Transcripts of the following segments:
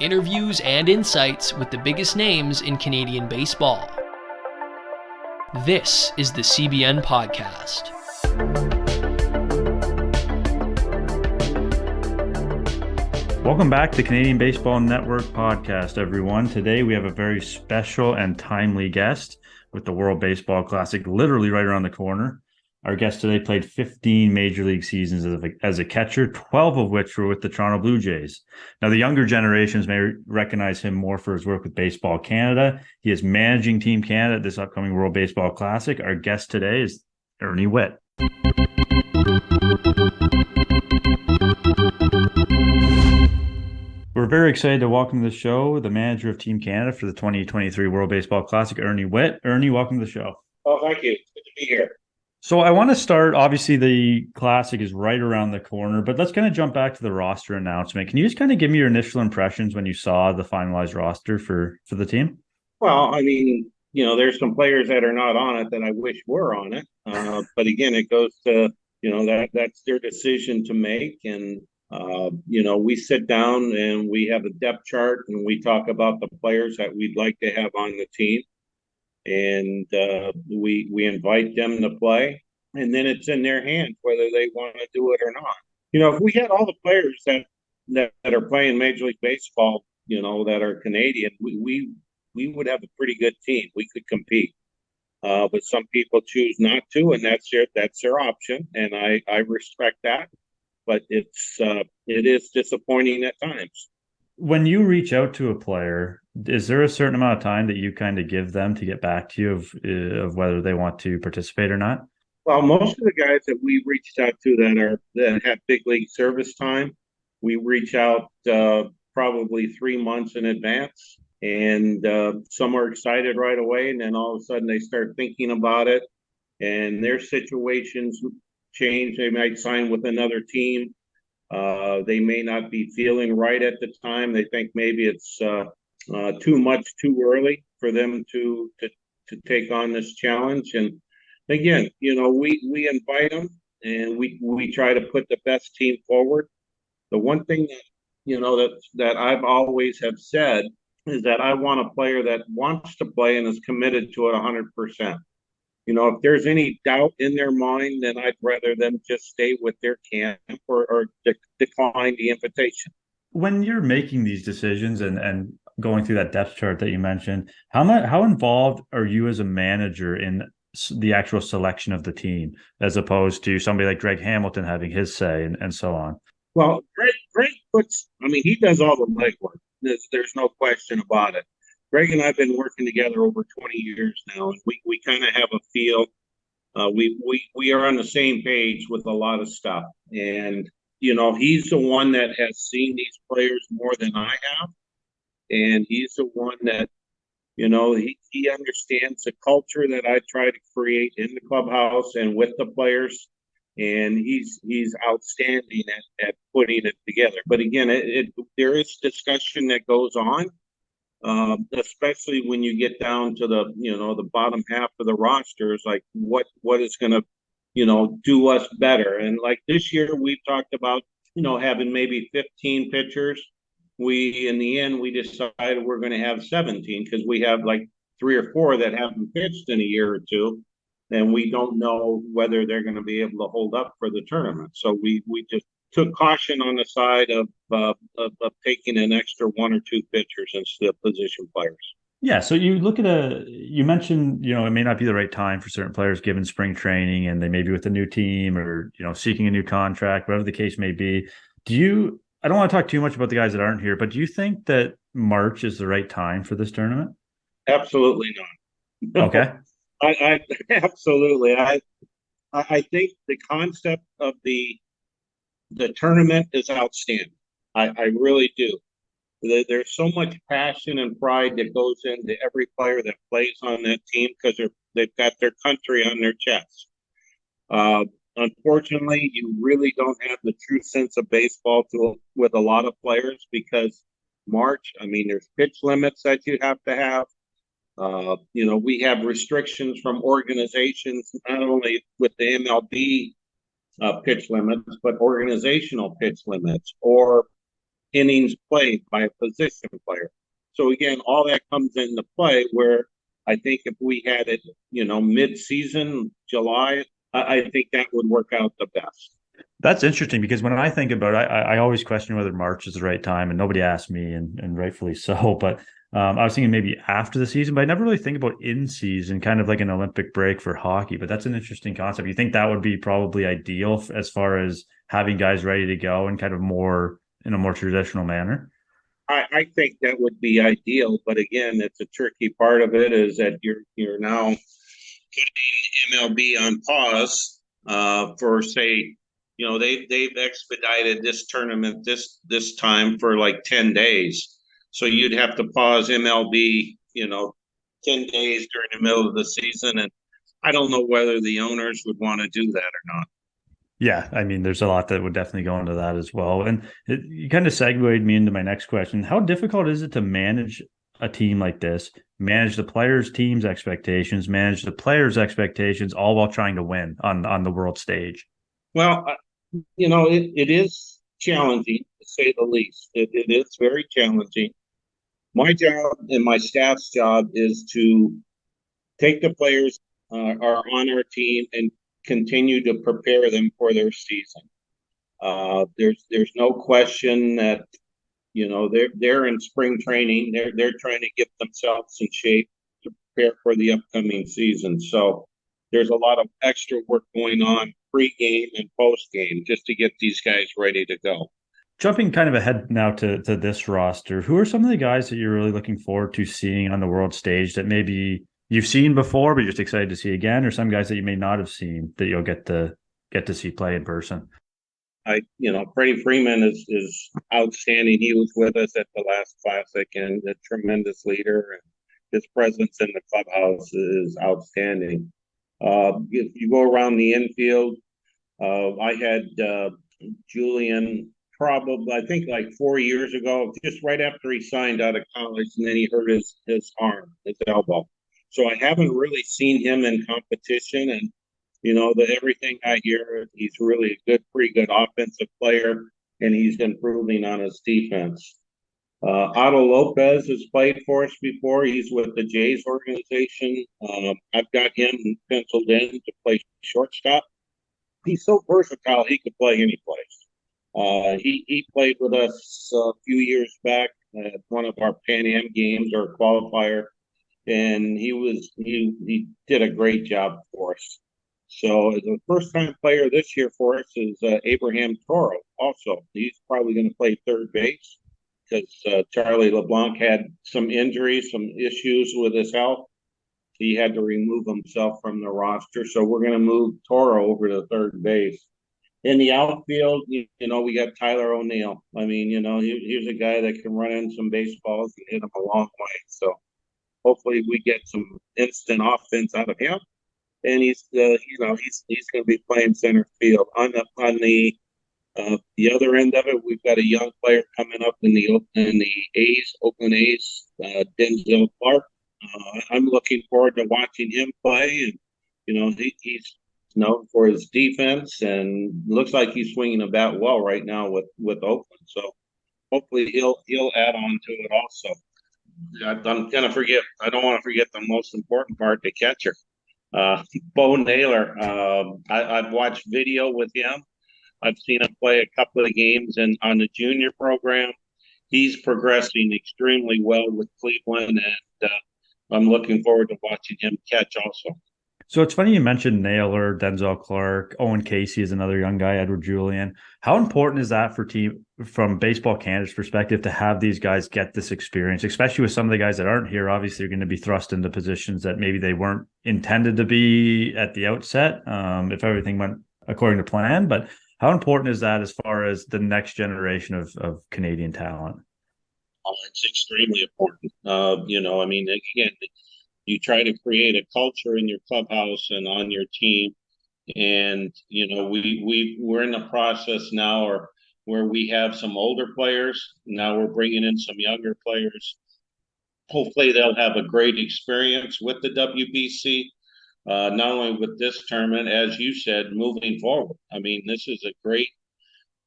Interviews and insights with the biggest names in Canadian baseball. This is the CBN Podcast. Welcome back to the Canadian Baseball Network Podcast, everyone. Today we have a very special and timely guest with the World Baseball Classic literally right around the corner. Our guest today played 15 Major League seasons as a catcher, 12 of which were with the Toronto Blue Jays. Now, the younger generations may recognize him more for his work with Baseball Canada. He is managing Team Canada at this upcoming World Baseball Classic. Our guest today is Ernie Whitt. We're very excited to welcome to the show the manager of Team Canada for the 2023 World Baseball Classic, Ernie Whitt. Ernie, welcome to the show. Oh, thank you. Good to be here. So I want to start, obviously the Classic is right around the corner, but let's kind of jump back to the roster announcement. Can you just kind of give me your initial impressions when you saw the finalized roster for the team? Well, I mean, there's some players that are not on it that I wish were on it. But again, it goes to, that's their decision to make. And, we sit down and we have a depth chart and we talk about the players that we'd like to have on the team. And we invite them to play, and then it's in their hands whether they want to do it or not. If we had all the players that are playing Major League Baseball, that are Canadian, we would have a pretty good team. We could compete, but some people choose not to, and that's their option, and I respect that. But it is disappointing at times. When you reach out to a player, is there a certain amount of time that you kind of give them to get back to you of whether they want to participate or not? Well, most of the guys that we reached out to that have big league service time, we reach out probably 3 months in advance, and some are excited right away, and then all of a sudden they start thinking about it, and their situations change. They might sign with another team. They may not be feeling right at the time. They think maybe it's too much too early for them to take on this challenge. And again, we invite them and we try to put the best team forward. The one thing that I've always have said is that I want a player that wants to play and is committed to it 100%. If there's any doubt in their mind, then I'd rather them just stay with their camp or decline the invitation. When you're making these decisions and going through that depth chart that you mentioned, how involved are you as a manager in the actual selection of the team, as opposed to somebody like Greg Hamilton having his say and so on? Well, Greg he does all the legwork. There's no question about it. Greg and I have been working together over 20 years now, and we kind of have a feel. We are on the same page with a lot of stuff. And, he's the one that has seen these players more than I have. And he's the one that, he understands the culture that I try to create in the clubhouse and with the players. And he's outstanding at putting it together. But again, there is discussion that goes on. Especially when you get down to the bottom half of the rosters, like what is going to, do us better. And like this year, we've talked about, having maybe 15 pitchers. In the end, we decided we're going to have 17 because we have like 3 or 4 that haven't pitched in a year or two. And we don't know whether they're going to be able to hold up for the tournament. So we just took caution on the side of taking an extra 1 or 2 pitchers instead of position players. Yeah, so you look at you mentioned, it may not be the right time for certain players given spring training and they may be with a new team or, seeking a new contract, whatever the case may be. I don't want to talk too much about the guys that aren't here, but do you think that March is the right time for this tournament? Absolutely not. Okay. I absolutely. I think the concept of the tournament is outstanding. I really do. There's so much passion and pride that goes into every player that plays on that team because they've got their country on their chest. Unfortunately, you really don't have the true sense of baseball with a lot of players because March, there's pitch limits that you have to have. We have restrictions from organizations, not only with the MLB pitch limits, but organizational pitch limits or innings played by a position player. So again, all that comes into play where I think if we had it, mid-season, July, I think that would work out the best. That's interesting because when I think about it, I always question whether March is the right time, and nobody asked me, and rightfully so. But I was thinking maybe after the season, but I never really think about in season, kind of like an Olympic break for hockey. But that's an interesting concept. You think that would be probably ideal as far as having guys ready to go and kind of more in a more traditional manner? I think that would be ideal, but again, it's a tricky part of it is that you're now putting MLB on pause for say, they've expedited this tournament this time for like 10 days. So you'd have to pause MLB, 10 days during the middle of the season. And I don't know whether the owners would want to do that or not. Yeah, I mean, there's a lot that would definitely go into that as well. And you kind of segued me into my next question. How difficult is it to manage a team like this, manage the players' team's expectations, manage the players' expectations, all while trying to win on the world stage? Well, it is challenging to say the least. It is very challenging. My job and my staff's job is to take the players are on our team and continue to prepare them for their season. There's no question that they're in spring training. They're trying to get themselves in shape to prepare for the upcoming season. So there's a lot of extra work going on pre-game and post-game just to get these guys ready to go. Jumping kind of ahead now to this roster, who are some of the guys that you're really looking forward to seeing on the world stage that maybe you've seen before, but you're just excited to see again, or some guys that you may not have seen that you'll get to see play in person? Freddie Freeman is outstanding. He was with us at the last Classic and a tremendous leader. And his presence in the clubhouse is outstanding. If you go around the infield, I had Julian probably, I think like 4 years ago, just right after he signed out of college, and then he hurt his arm, his elbow. So I haven't really seen him in competition. And everything I hear, he's really pretty good offensive player, and he's improving on his defense. Otto Lopez has played for us before. He's with the Jays organization. I've got him penciled in to play shortstop. He's so versatile; he could play any place. He played with us a few years back at one of our Pan Am games or qualifier, and he did a great job for us. So the first time player this year for us is Abraham Toro. Also, he's probably going to play third base because Charlie LeBlanc had some injuries, some issues with his health. He had to remove himself from the roster. So we're going to move Toro over to third base. In the outfield, we got Tyler O'Neill. I mean, he's a guy that can run in some baseballs and hit them a long way. So hopefully we get some instant offense out of him. And he's going to be playing center field. On the other end of it, we've got a young player coming up in the Oakland A's, Denzel Clark. I'm looking forward to watching him play, and he's known for his defense, and looks like he's swinging a bat well right now with Oakland. So hopefully he'll add on to it also. I'm gonna forget. I don't want to forget the most important part: the catcher. Bo Naylor. I've watched video with him. I've seen him play a couple of games on the junior program. He's progressing extremely well with Cleveland, and I'm looking forward to watching him catch also. So it's funny you mentioned Naylor, Denzel Clark, Owen Casey is another young guy, Edward Julian. How important is that for team from Baseball Canada's perspective to have these guys get this experience, especially with some of the guys that aren't here? Obviously, they're going to be thrust into positions that maybe they weren't intended to be at the outset, if everything went according to plan. But how important is that as far as the next generation of Canadian talent? Oh, it's extremely important. I mean, again, you try to create a culture in your clubhouse and on your team. And, we're in the process now where we have some older players. Now we're bringing in some younger players. Hopefully they'll have a great experience with the WBC, not only with this tournament, as you said, moving forward. I mean, this is a great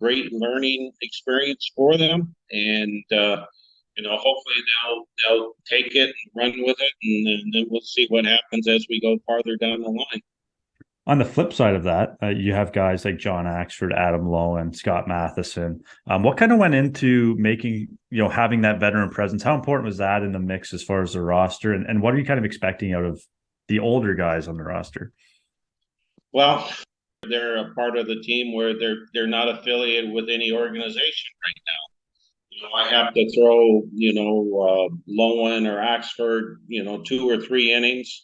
great learning experience for them. And, hopefully they'll take it and run with it. And then we'll see what happens as we go farther down the line. On the flip side of that, you have guys like John Axford, Adam Lowe, and Scott Matheson. What kind of went into making, having that veteran presence? How important was that in the mix as far as the roster? And what are you kind of expecting out of the older guys on the roster? Well, they're a part of the team where they're not affiliated with any organization right now. I have to throw, Lowen or Axford, 2 or 3 innings.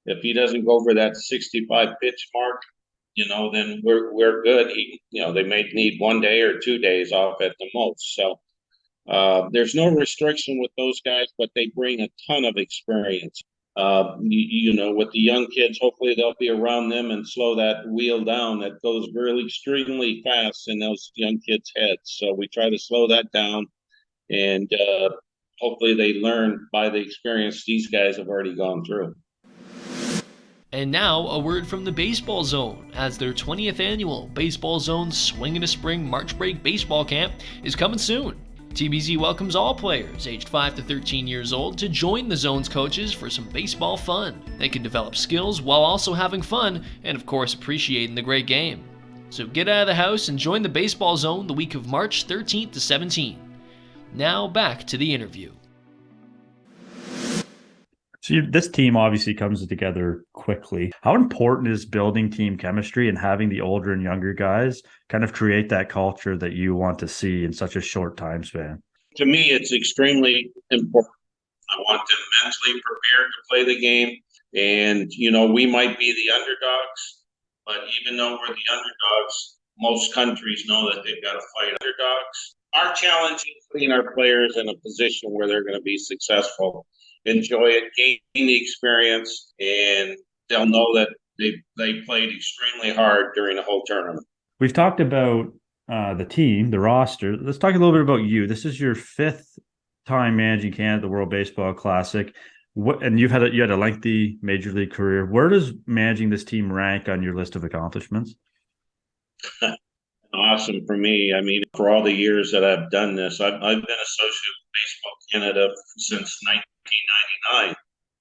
If he doesn't go over that 65 pitch mark, then we're good. They may need 1 day or 2 days off at the most. So there's no restriction with those guys, but they bring a ton of experience. With the young kids, hopefully they'll be around them and slow that wheel down that goes really extremely fast in those young kids' heads. So we try to slow that down, and hopefully they learn by the experience these guys have already gone through. And now, a word from the Baseball Zone, as their 20th annual Baseball Zone Swing in a Spring March Break Baseball Camp is coming soon. TBZ welcomes all players aged 5 to 13 years old to join the Zone's coaches for some baseball fun. They can develop skills while also having fun and, of course, appreciating the great game. So get out of the house and join the Baseball Zone the week of March 13th to 17th. Now back to the interview. So this team obviously comes together quickly. How important is building team chemistry and having the older and younger guys kind of create that culture that you want to see in such a short time span? To me, it's extremely important. I want them mentally prepared to play the game. And, we might be the underdogs, but even though we're the underdogs, most countries know that they've got to fight underdogs. Our challenge is putting our players in a position where they're going to be successful, enjoy it, gain the experience, and they'll know that they played extremely hard during the whole tournament. We've talked about the team, the roster. Let's talk a little bit about you. This is your 5th time managing Canada, the World Baseball Classic. And you had a lengthy major league career. Where does managing this team rank on your list of accomplishments? Awesome for me. I mean, for all the years that I've done this, I've been associated with Baseball Canada since 1999.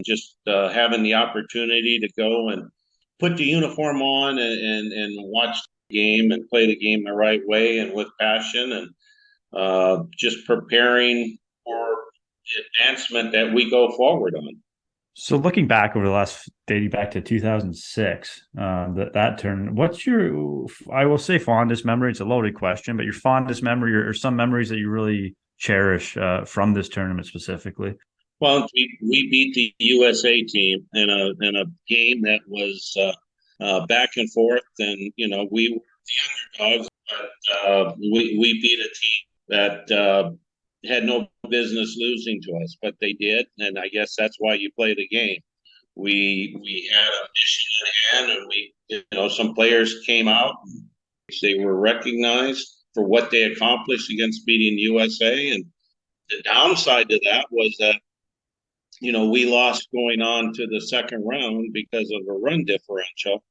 Just having the opportunity to go and put the uniform on and watch the game and play the game the right way and with passion, and just preparing for the advancement that we go forward on. So looking back over the last, dating back to 2006, that turn, what's your, I will say fondest memory? It's a loaded question, but your fondest memory or some memories that you really cherish from this tournament specifically? Well, we beat the USA team in a game that was back and forth, and we were the underdogs, but we beat a team that had no business losing to us, but they did, and I guess that's why you play the game. We had a mission at hand, and we some players came out. They were recognized for what they accomplished against beating USA, and the downside to that was that we lost going on to the second round because of a run differential.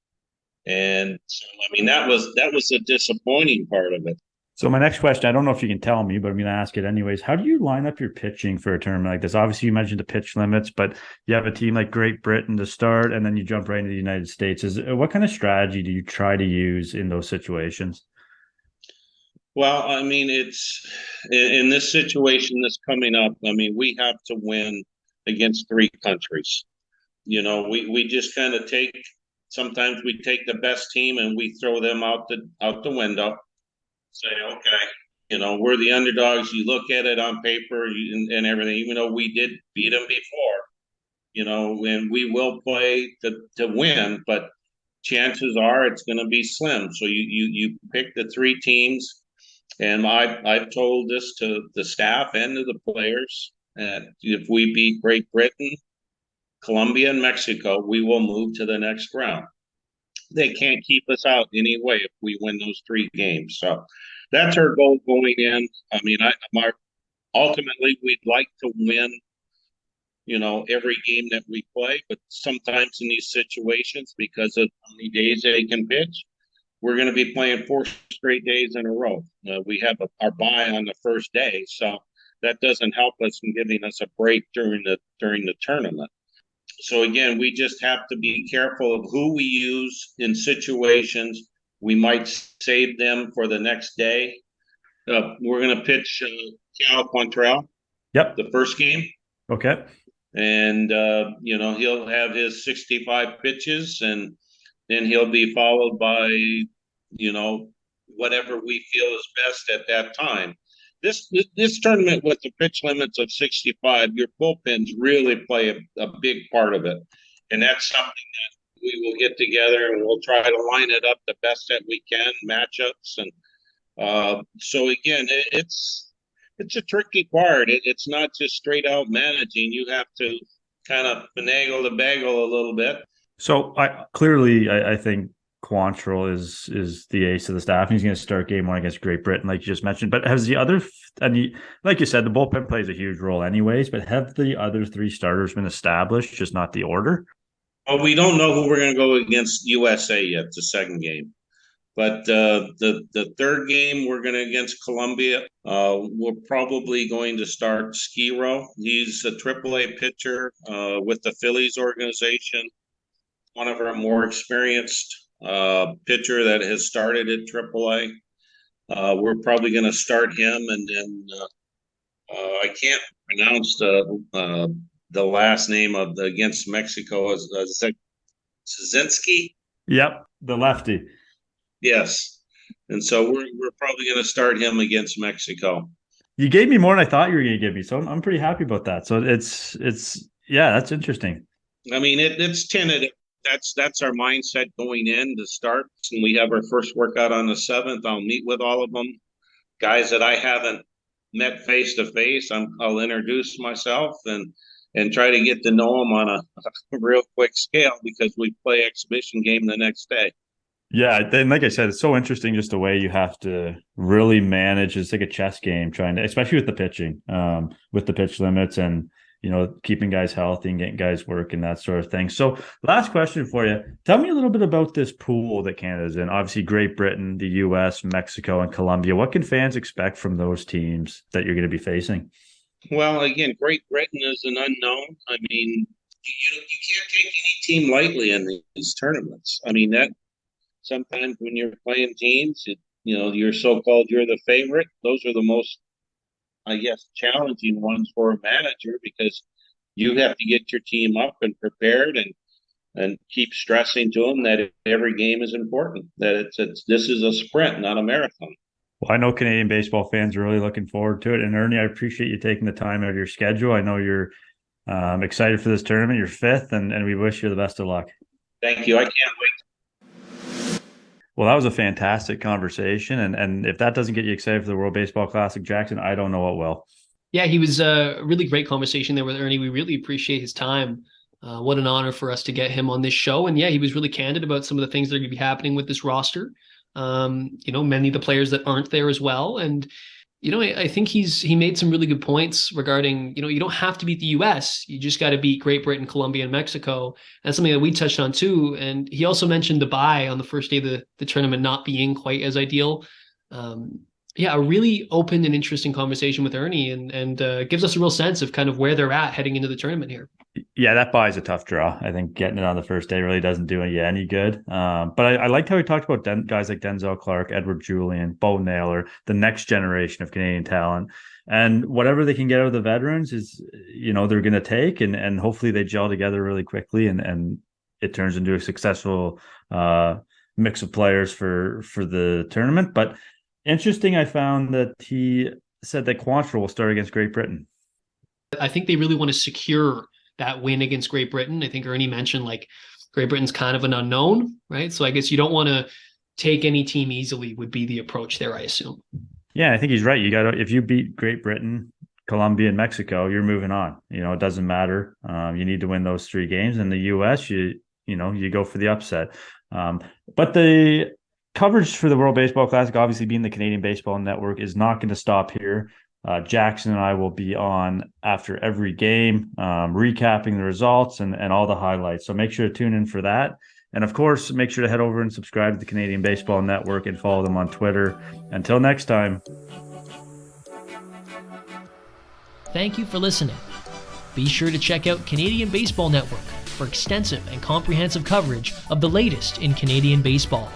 And so, I mean, that was a disappointing part of it. So my next question, I don't know if you can tell me, but I'm going to ask it anyways. How do you line up your pitching for a tournament like this? Obviously, you mentioned the pitch limits, but you have a team like Great Britain to start, and then you jump right into the United States. What kind of strategy do you try to use in those situations? Well, I mean, it's in this situation that's coming up. I mean, we have to win against 3 countries. We just kind of sometimes we take the best team and we throw them out the window. Say, okay, we're the underdogs. You look at it on paper and everything, even though we did beat them before, and we will play to win, but chances are it's going to be slim. So you pick the 3 teams, and I've told this to the staff and to the players that if we beat Great Britain, Colombia, and Mexico, we will move to the next round. They can't keep us out anyway if we win those 3 games. So that's our goal going in. I mean, ultimately we'd like to win, every game that we play, but sometimes in these situations, because of how many days they can pitch, we're going to be playing 4 straight days in a row. We have our bye on the first day, so that doesn't help us in giving us a break during the tournament. So again, we just have to be careful of who we use in situations. We might save them for the next day. We're going to pitch Cal Quantrell Yep. the first game. Okay. And, he'll have his 65 pitches, and then he'll be followed by, whatever we feel is best at that time. This tournament with the pitch limits of 65, your bullpens really play a big part of it. And that's something that we will get together and we'll try to line it up the best that we can, matchups. And so again, it's a tricky part. It's not just straight out managing. You have to kind of finagle the bagel a little bit. So I think Quantrill is the ace of the staff. He's going to start game one against Great Britain, like you just mentioned. But has the other, like you said, the bullpen plays a huge role anyways, but have the other three starters been established, just not the order? Well, we don't know who we're going to go against USA yet, the second game. But the third game, we're going to against Colombia. We're probably going to start Skiro. He's a AAA pitcher with the Phillies organization, one of our more experienced pitcher that has started at AAA. We're probably going to start him, and then I can't pronounce the last name of against Mexico as Szynski. Yep, the lefty. Yes, and so we're probably going to start him against Mexico. You gave me more than I thought you were going to give me, so I'm pretty happy about that. So it's that's interesting. I mean, it's tentative. That's our mindset going in to start. And we have our first workout on the 7th. I'll meet with all of them, guys that I haven't met face to face. I'll introduce myself and try to get to know them on a real quick scale because we play exhibition game the next day. Yeah, then like I said, it's so interesting just the way you have to really manage. It's like a chess game, especially with the pitching, with the pitch limits and keeping guys healthy and getting guys work and that sort of thing. So last question for you. Tell me a little bit about this pool that Canada's in. Obviously, Great Britain, the US, Mexico, and Colombia. What can fans expect from those teams that you're going to be facing? Well, again, Great Britain is an unknown. I mean, you can't take any team lightly in these tournaments. I mean, that sometimes when you're playing teams, you're so-called you're the favorite. Those are the most, I guess, challenging ones for a manager because you have to get your team up and prepared and keep stressing to them that every game is important, that this is a sprint, not a marathon. Well, I know Canadian baseball fans are really looking forward to it. And Ernie, I appreciate you taking the time out of your schedule. I know you're excited for this tournament. You're fifth, and we wish you the best of luck. Thank you. I can't wait. Well, that was a fantastic conversation. And if that doesn't get you excited for the World Baseball Classic, Jackson, I don't know what will. Yeah, he was a really great conversation there with Ernie. We really appreciate his time. What an honor for us to get him on this show. And yeah, he was really candid about some of the things that are going to be happening with this roster. Many of the players that aren't there as well. And, I think he made some really good points regarding, you don't have to beat the US. You just got to beat Great Britain, Colombia, and Mexico. That's something that we touched on too. And he also mentioned the bye on the first day of the tournament not being quite as ideal. A really open and interesting conversation with Ernie and gives us a real sense of kind of where they're at heading into the tournament here. Yeah, that bye is a tough draw. I think getting it on the first day really doesn't do you any good. But I liked how he talked about guys like Denzel Clark, Edward Julian, Bo Naylor, the next generation of Canadian talent. And whatever they can get out of the veterans is, they're going to take and hopefully they gel together really quickly and it turns into a successful mix of players for the tournament. But interesting, I found that he said that Quantrill will start against Great Britain. I think they really want to secure that win against Great Britain. I think Ernie mentioned Great Britain's kind of an unknown, right? So I guess you don't want to take any team easily would be the approach there, I assume. Yeah, I think he's right. You got to, if you beat Great Britain, Colombia, and Mexico, you're moving on. It doesn't matter. You need to win those 3 games. In the US, you go for the upset. But the coverage for the World Baseball Classic, obviously being the Canadian Baseball Network, is not going to stop here. Jackson and I will be on after every game, recapping the results and all the highlights. So make sure to tune in for that. And of course, make sure to head over and subscribe to the Canadian Baseball Network and follow them on Twitter. Until next time. Thank you for listening. Be sure to check out Canadian Baseball Network for extensive and comprehensive coverage of the latest in Canadian baseball.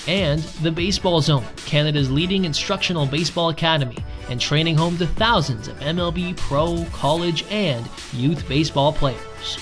And the Baseball Zone, Canada's leading instructional baseball academy and training home to thousands of MLB pro, college, and youth baseball players.